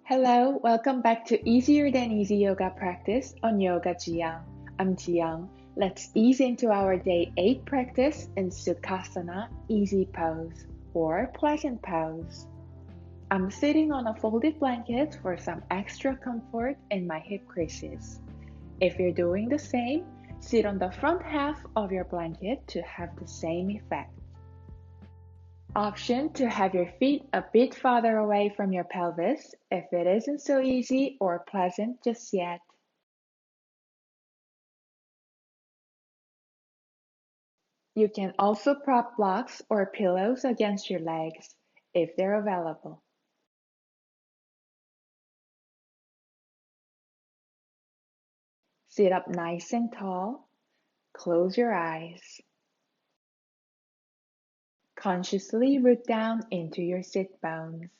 Hello, welcome back to Easier Than Easy Yoga Practice on Yoga Jiyoung. I'm Jiyoung. Let's ease into our day 8 practice in Sukhasana, easy pose, or pleasant pose. I'm sitting on a folded blanket for some extra comfort in my hip creases. If you're doing the same, sit on the front half of your blanket to have the same effect. Option to have your feet a bit farther away from your pelvis if it isn't so easy or pleasant just yet. You can also prop blocks or pillows against your legs if they're available. Sit up nice and tall. Close your eyes. Consciously root down into your sit bones.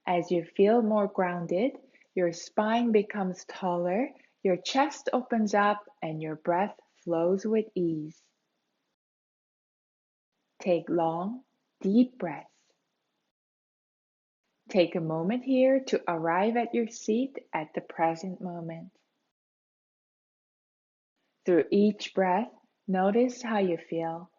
As you feel more grounded, your spine becomes taller, your chest opens up, and your breath flows with ease. Take long, deep breaths. Take a moment here to arrive at your seat at the present moment. Through each breath, notice how you feel.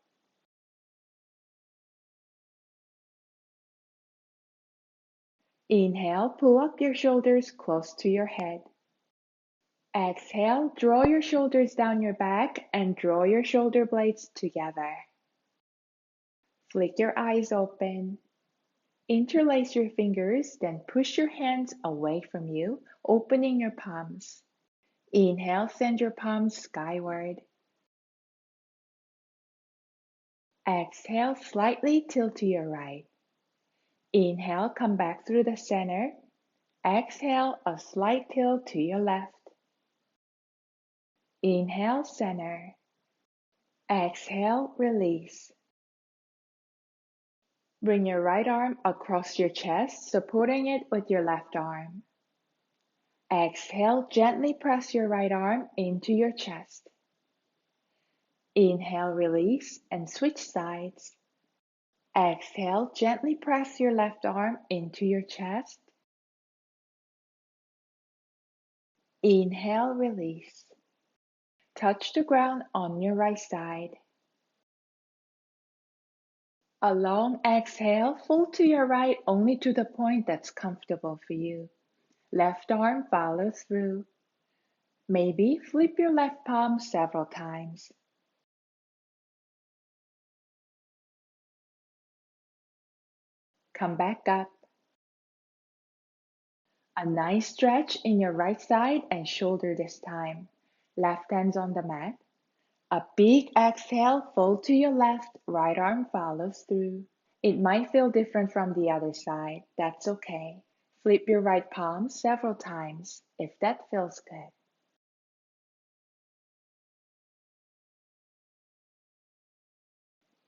Inhale, pull up your shoulders close to your head. Exhale, draw your shoulders down your back and draw your shoulder blades together. Flick your eyes open. Interlace your fingers, then push your hands away from you, opening your palms. Inhale, send your palms skyward. Exhale, slightly tilt to your right. Inhale, come back through the center. Exhale, a slight tilt to your left. Inhale, center. Exhale, release. Bring your right arm across your chest, supporting it with your left arm. Exhale, gently press your right arm into your chest. Inhale, release, and switch sides. Exhale, gently press your left arm into your chest. Inhale, release. Touch the ground on your right side. A long exhale, fold to your right only to the point that's comfortable for you. Left arm follows through. Maybe flip your left palm several times. Come back up. A nice stretch in your right side and shoulder this time. Left hand's on the mat. A big exhale, fold to your left, right arm follows through. It might feel different from the other side. That's okay. Flip your right palm several times if that feels good.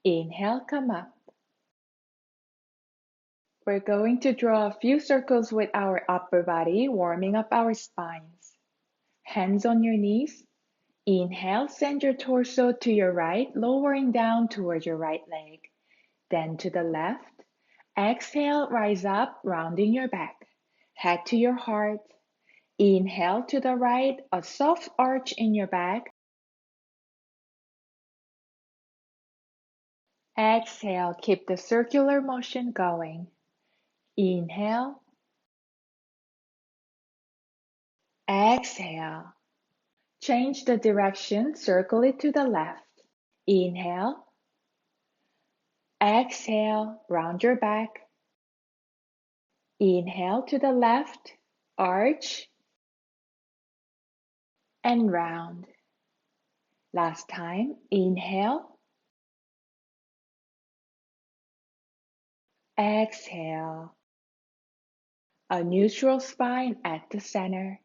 Inhale, come up. We're going to draw a few circles with our upper body, warming up our spines. Hands on your knees. Inhale, send your torso to your right, lowering down toward your right leg. Then to the left. Exhale, rise up, rounding your back. Head to your heart. Inhale to the right, a soft arch in your back. Exhale, keep the circular motion going. Inhale. Exhale. Change the direction, circle it to the left. Inhale. Exhale, round your back. Inhale to the left, arch, and round. Last time, inhale. Exhale. A neutral spine at the center.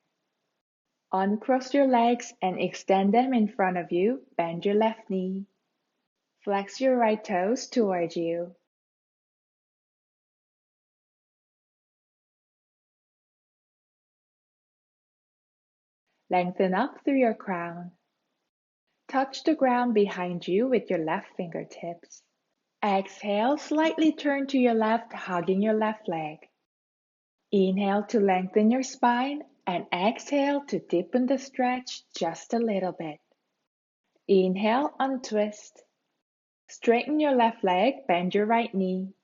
Uncross your legs and extend them in front of you. Bend your left knee. Flex your right toes towards you. Lengthen up through your crown. Touch the ground behind you with your left fingertips. Exhale, slightly turn to your left, hugging your left leg. Inhale to lengthen your spine and exhale to deepen the stretch just a little bit. Inhale, untwist. Straighten your left leg, bend your right knee.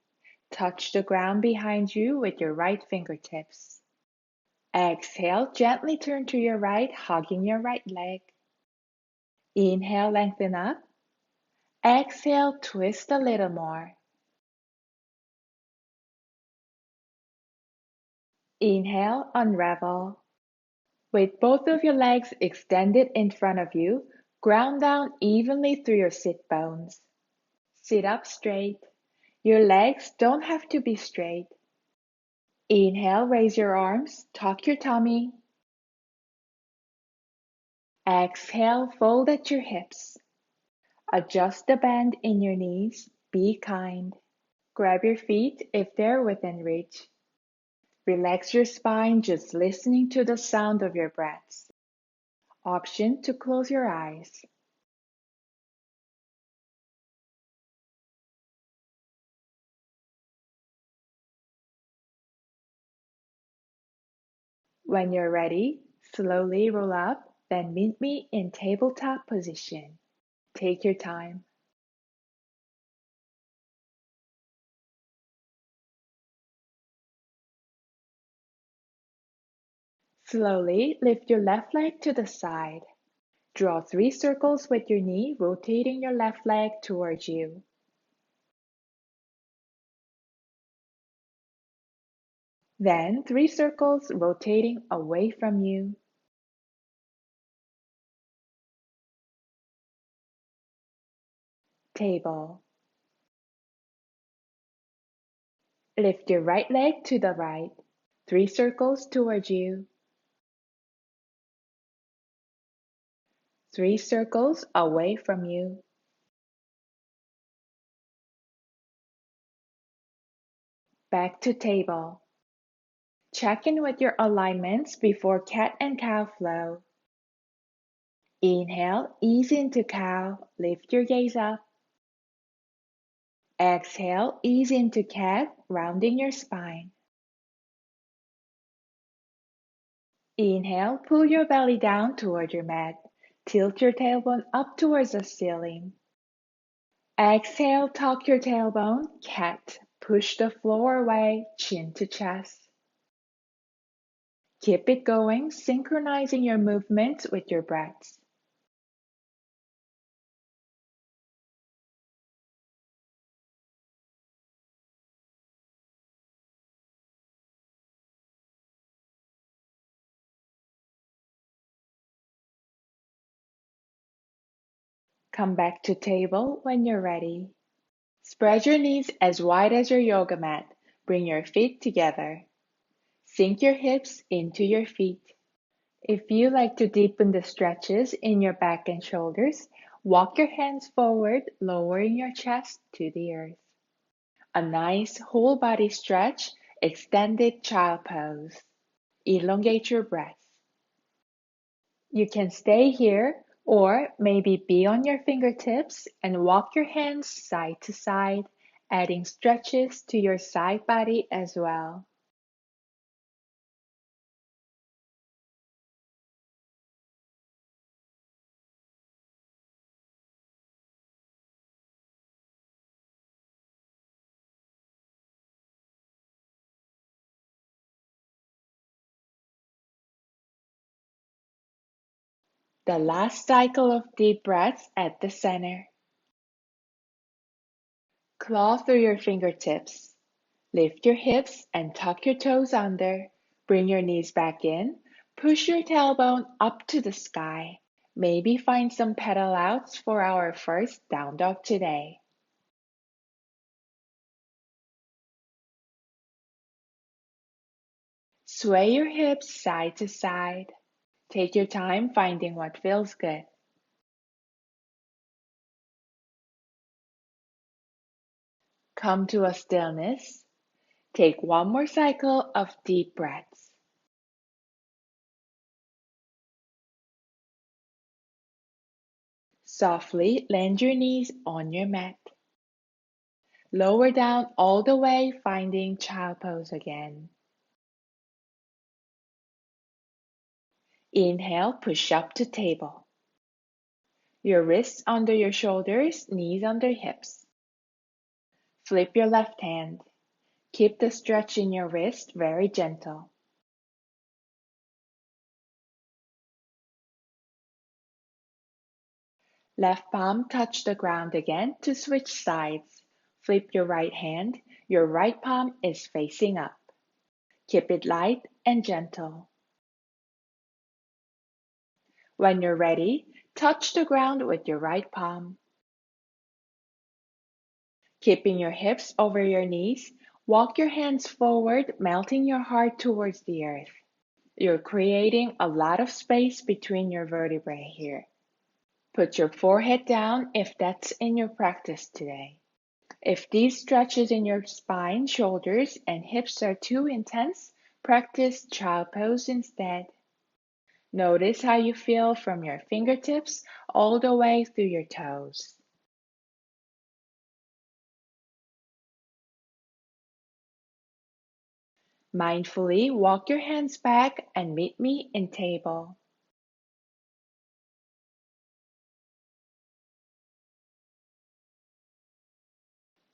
Touch the ground behind you with your right fingertips. Exhale, gently turn to your right, hugging your right leg. Inhale, lengthen up. Exhale, twist a little more. Inhale, unravel. With both of your legs extended in front of you, ground down evenly through your sit bones. Sit up straight. Your legs don't have to be straight. Inhale, raise your arms, tuck your tummy. Exhale, fold at your hips. Adjust the bend in your knees. Be kind. Grab your feet if they're within reach. Relax your spine, just listening to the sound of your breaths. Option to close your eyes. When you're ready, slowly roll up, then meet me in tabletop position. Take your time. Slowly lift your left leg to the side. Draw 3 circles with your knee, rotating your left leg towards you. Then 3 circles rotating away from you. Table. Lift your right leg to the right. 3 circles towards you. 3 circles away from you. Back to table. Check in with your alignments before cat and cow flow. Inhale, ease into cow, lift your gaze up. Exhale, ease into cat, rounding your spine. Inhale, pull your belly down toward your mat. Tilt your tailbone up towards the ceiling. Exhale, tuck your tailbone, cat. Push the floor away, chin to chest. Keep it going, synchronizing your movements with your breaths. Come back to table when you're ready. Spread your knees as wide as your yoga mat. Bring your feet together. Sink your hips into your feet. If you like to deepen the stretches in your back and shoulders, walk your hands forward, lowering your chest to the earth. A nice whole body stretch, extended child pose. Elongate your breath. You can stay here or maybe be on your fingertips and walk your hands side to side, adding stretches to your side body as well. The last cycle of deep breaths at the center. Claw through your fingertips. Lift your hips and tuck your toes under. Bring your knees back in. Push your tailbone up to the sky. Maybe find some pedal outs for our first down dog today. Sway your hips side to side. Take your time finding what feels good. Come to a stillness. Take one more cycle of deep breaths. Softly land your knees on your mat. Lower down all the way, finding child pose again. Inhale, push up to table. Your wrists under your shoulders, knees under hips. Flip your left hand. Keep the stretch in your wrist very gentle. Left palm touch the ground again to switch sides. Flip your right hand. Your right palm is facing up. Keep it light and gentle. When you're ready, touch the ground with your right palm. Keeping your hips over your knees, walk your hands forward, melting your heart towards the earth. You're creating a lot of space between your vertebrae here. Put your forehead down if that's in your practice today. If these stretches in your spine, shoulders, and hips are too intense, practice child pose instead. Notice how you feel from your fingertips all the way through your toes. Mindfully walk your hands back and meet me in table.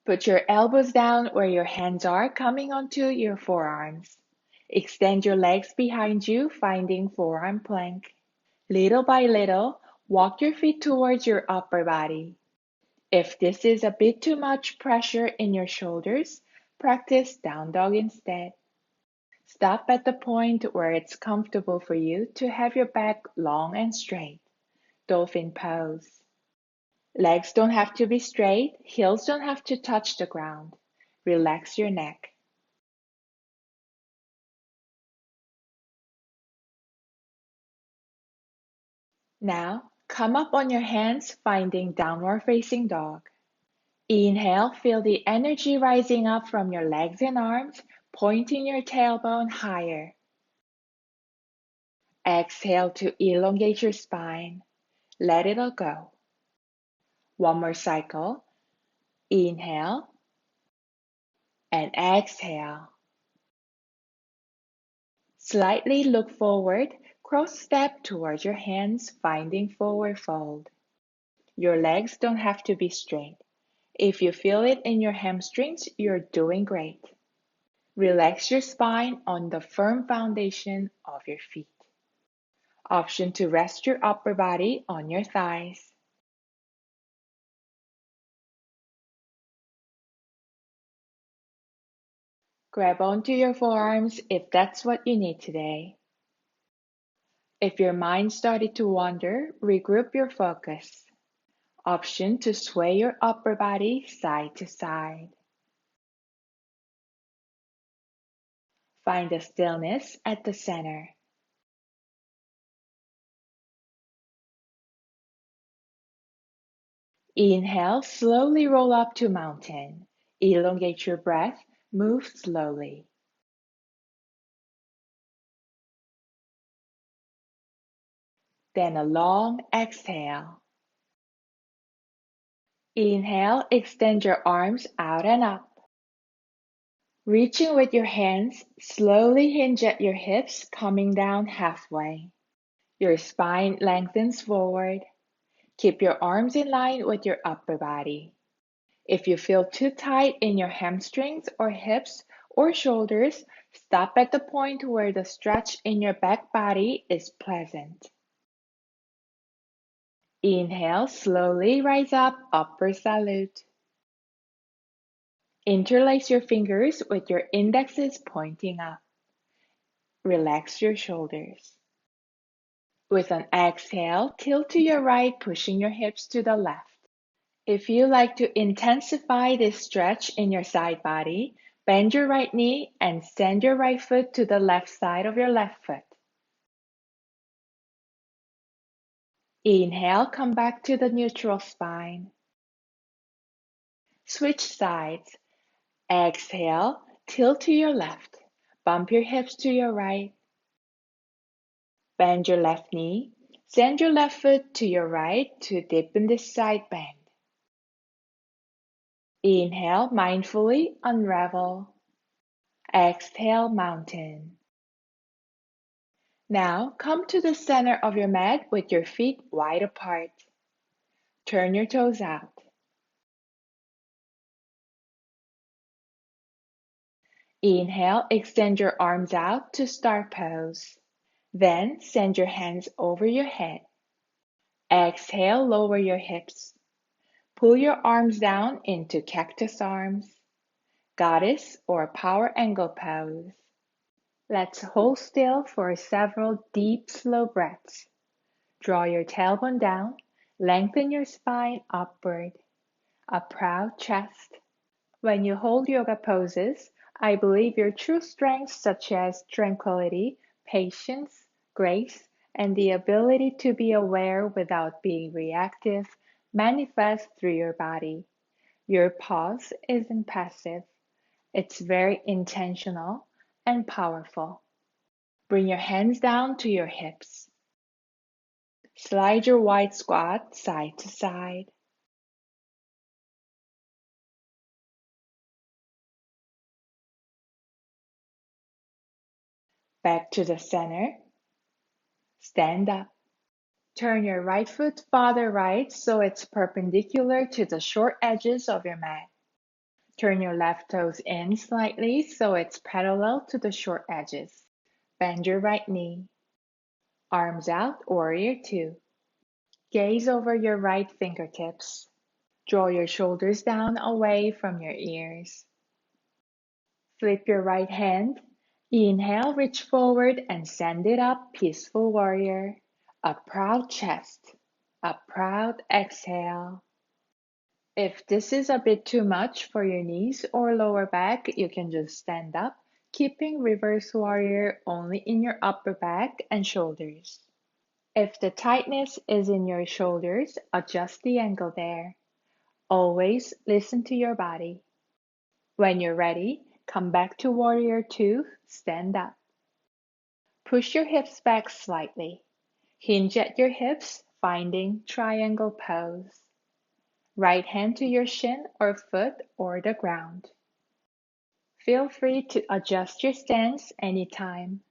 Put your elbows down where your hands are, coming onto your forearms. Extend your legs behind you, finding forearm plank. Little by little, walk your feet towards your upper body. If this is a bit too much pressure in your shoulders, practice down dog instead. Stop at the point where it's comfortable for you to have your back long and straight. Dolphin pose. Legs don't have to be straight, heels don't have to touch the ground. Relax your neck. Now, come up on your hands, finding downward facing dog. Inhale, feel the energy rising up from your legs and arms, pointing your tailbone higher. Exhale to elongate your spine. Let it all go. One more cycle. Inhale and exhale. Slightly look forward, cross step towards your hands, finding forward fold. Your legs don't have to be straight. If you feel it in your hamstrings, you're doing great. Relax your spine on the firm foundation of your feet. Option to rest your upper body on your thighs. Grab onto your forearms if that's what you need today. If your mind started to wander, regroup your focus. Option to sway your upper body side to side. Find a stillness at the center. Inhale, slowly roll up to mountain. Elongate your breath, move slowly. Then a long exhale. Inhale, extend your arms out and up. Reaching with your hands, slowly hinge at your hips, coming down halfway. Your spine lengthens forward. Keep your arms in line with your upper body. If you feel too tight in your hamstrings or hips or shoulders, stop at the point where the stretch in your back body is pleasant. Inhale, slowly rise up, upper salute. Interlace your fingers with your indexes pointing up. Relax your shoulders. With an exhale, tilt to your right, pushing your hips to the left. If you like to intensify this stretch in your side body, bend your right knee and send your right foot to the left side of your left foot. Inhale, come back to the neutral spine. Switch sides. Exhale, tilt to your left. Bump your hips to your right. Bend your left knee. Send your left foot to your right to deepen this side bend. Inhale, mindfully unravel. Exhale, mountain. Now come to the center of your mat with your feet wide apart. Turn your toes out. Inhale, extend your arms out to star pose. Then send your hands over your head. Exhale, lower your hips. Pull your arms down into cactus arms, goddess or power angle pose. Let's hold still for several deep, slow breaths. Draw your tailbone down, lengthen your spine upward. A proud chest. When you hold yoga poses, I believe your true strengths such as tranquility, patience, grace, and the ability to be aware without being reactive manifest through your body. Your pause isn't passive, it's very intentional and powerful. Bring your hands down to your hips. Slide your wide squat side to side. Back to the center. Stand up. Turn your right foot farther right so it's perpendicular to the short edges of your mat. Turn your left toes in slightly so it's parallel to the short edges. Bend your right knee. Arms out, warrior two. Gaze over your right fingertips. Draw your shoulders down away from your ears. Flip your right hand. Inhale, reach forward and send it up, peaceful warrior. A proud chest. A proud exhale. If this is a bit too much for your knees or lower back, you can just stand up, keeping reverse warrior only in your upper back and shoulders. If the tightness is in your shoulders, adjust the angle there. Always listen to your body. When you're ready, come back to warrior two, stand up. Push your hips back slightly. Hinge at your hips, finding triangle pose. Right hand to your shin or foot or the ground. Feel free to adjust your stance anytime.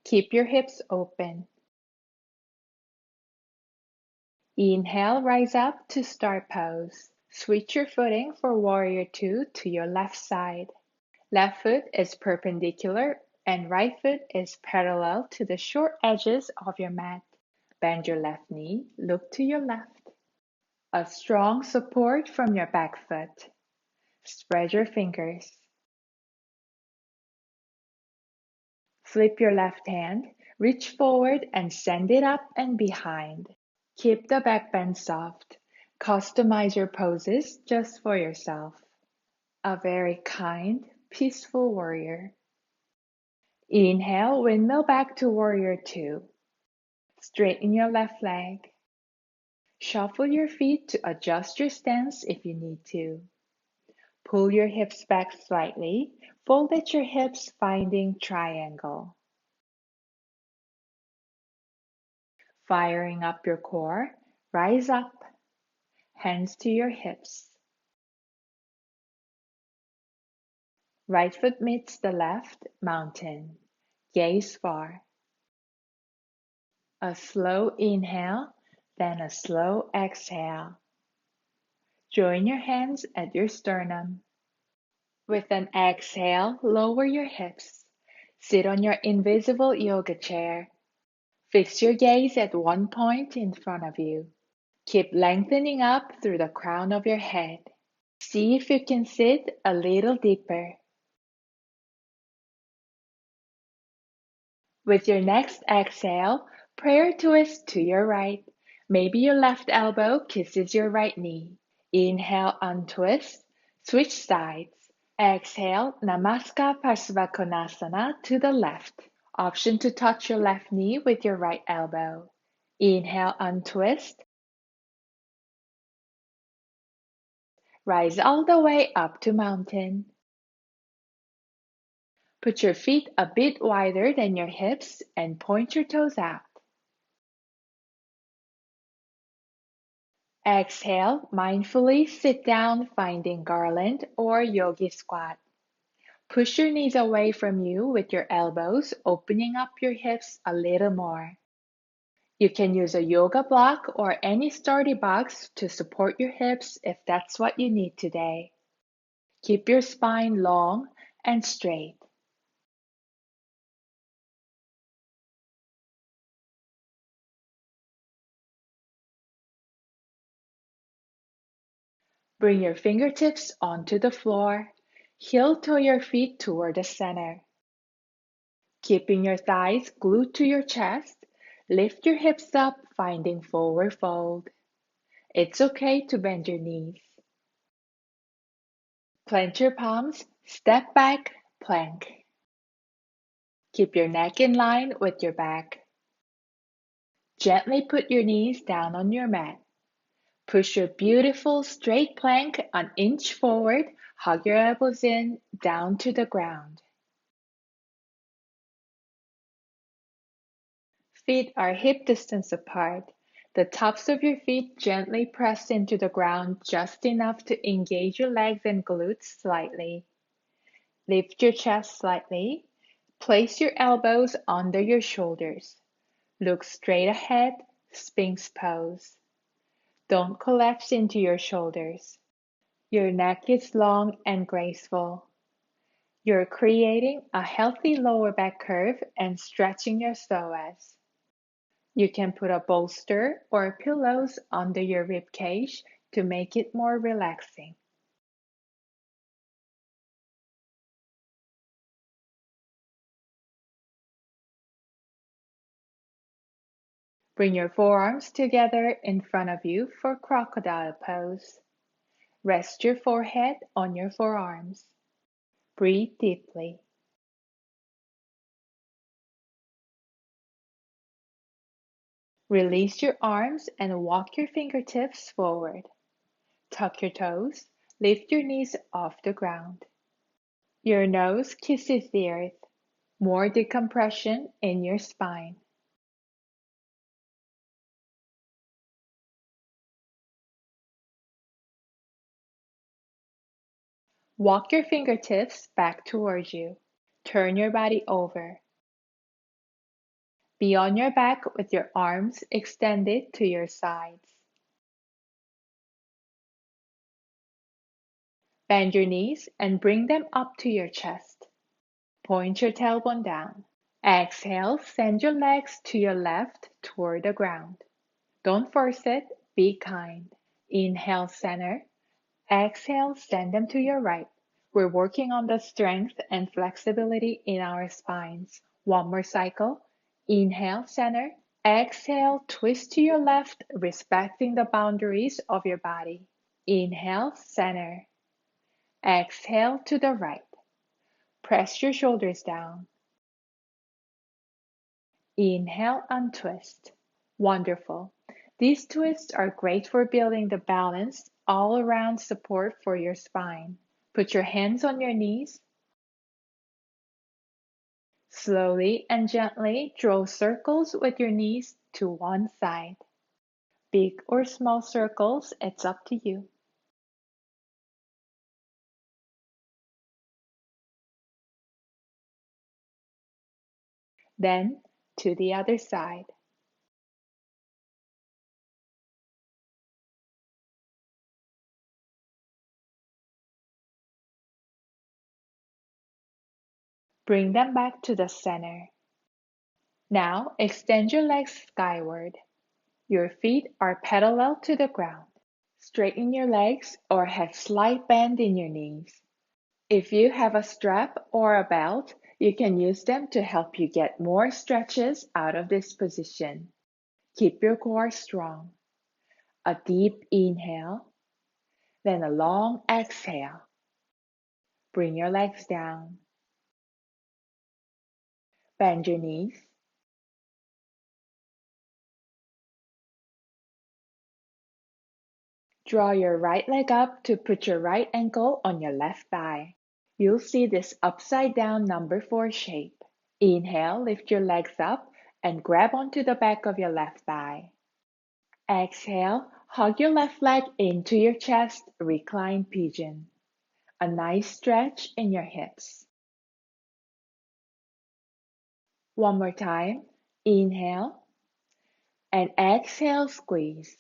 Keep your hips open. Inhale, rise up to star pose. Switch your footing for warrior two to your left side. Left foot is perpendicular and right foot is parallel to the short edges of your mat. Bend your left knee, look to your left. A strong support from your back foot. Spread your fingers. Flip your left hand, reach forward and send it up and behind. Keep the back bend soft. Customize your poses just for yourself. A very kind, peaceful warrior. Inhale, windmill back to warrior two. Straighten your left leg. Shuffle your feet to adjust your stance if you need to. Pull your hips back slightly. Fold at your hips, finding triangle. Firing up your core, rise up. Hands to your hips. Right foot meets the left, mountain. Gaze far. A slow inhale, then a slow exhale. Join your hands at your sternum. With an exhale, lower your hips. Sit on your invisible yoga chair. Fix your gaze at one point in front of you. Keep lengthening up through the crown of your head. See if you can sit a little deeper. With your next exhale, prayer twist to your right. Maybe your left elbow kisses your right knee. Inhale, untwist. Switch sides. Exhale, Namaskar Parsvakonasana to the left. Option to touch your left knee with your right elbow. Inhale, untwist. Rise all the way up to mountain. Put your feet a bit wider than your hips and point your toes out. Exhale, mindfully sit down, finding garland or yogi squat. Push your knees away from you with your elbows, opening up your hips a little more. You can use a yoga block or any sturdy box to support your hips if that's what you need today. Keep your spine long and straight. Bring your fingertips onto the floor. Heel toe your feet toward the center. Keeping your thighs glued to your chest, lift your hips up, finding forward fold. It's okay to bend your knees. Plant your palms, step back, plank. Keep your neck in line with your back. Gently put your knees down on your mat. Push your beautiful straight plank an inch forward, hug your elbows in, down to the ground. Feet are hip distance apart. The tops of your feet gently press into the ground just enough to engage your legs and glutes slightly. Lift your chest slightly. Place your elbows under your shoulders. Look straight ahead, Sphinx pose. Don't collapse into your shoulders. Your neck is long and graceful. You're creating a healthy lower back curve and stretching your psoas. You can put a bolster or pillows under your rib cage to make it more relaxing. Bring your forearms together in front of you for crocodile pose. Rest your forehead on your forearms. Breathe deeply. Release your arms and walk your fingertips forward. Tuck your toes. Lift your knees off the ground. Your nose kisses the earth. More decompression in your spine. Walk your fingertips back towards you. Turn your body over. Be on your back with your arms extended to your sides. Bend your knees and bring them up to your chest. Point your tailbone down. Exhale, send your legs to your left toward the ground. Don't force it, be kind. Inhale, center. Exhale, send them to your right. We're working on the strength and flexibility in our spines. One more cycle. Inhale, center. Exhale, twist to your left, respecting the boundaries of your body. Inhale, center. Exhale to the right. Press your shoulders down. Inhale, untwist. Wonderful. These twists are great for building the balanced, all-around support for your spine. Put your hands on your knees. Slowly and gently draw circles with your knees to one side. Big or small circles, it's up to you. Then to the other side. Bring them back to the center. Now extend your legs skyward. Your feet are parallel to the ground. Straighten your legs or have slight bend in your knees. If you have a strap or a belt, you can use them to help you get more stretches out of this position. Keep your core strong. A deep inhale, then a long exhale. Bring your legs down. Bend your knees. Draw your right leg up to put your right ankle on your left thigh. You'll see this upside down number 4 shape. Inhale, lift your legs up and grab onto the back of your left thigh. Exhale, hug your left leg into your chest, recline pigeon. A nice stretch in your hips. One more time. Inhale and exhale, squeeze.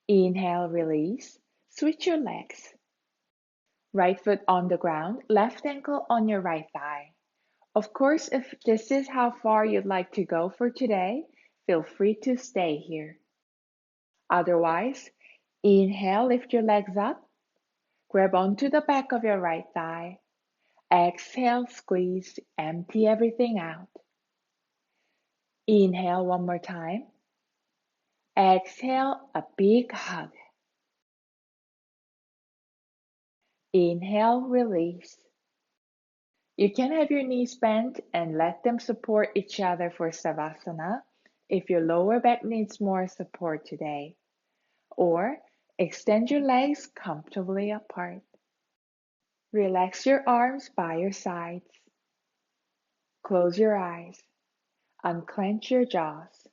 Inhale, release. Switch your legs. Right foot on the ground, left ankle on your right thigh. Of course, if this is how far you'd like to go for today, feel free to stay here. Otherwise, inhale, lift your legs up, grab onto the back of your right thigh. Exhale, squeeze, empty everything out. Inhale one more time. Exhale, a big hug. Inhale, release. You can have your knees bent and let them support each other for Savasana if your lower back needs more support today. Or extend your legs comfortably apart. Relax your arms by your sides. Close your eyes. Unclench your jaws.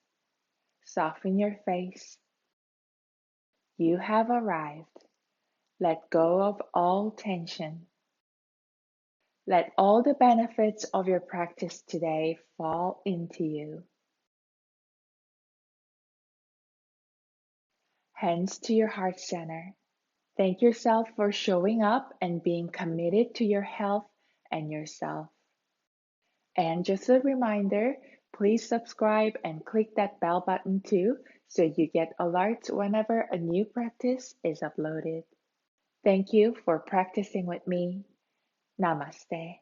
Soften your face. You have arrived. Let go of all tension. Let all the benefits of your practice today fall into you. Hands to your heart center. Thank yourself for showing up and being committed to your health and yourself. And just a reminder, please subscribe and click that bell button too so you get alerts whenever a new practice is uploaded. Thank you for practicing with me. Namaste.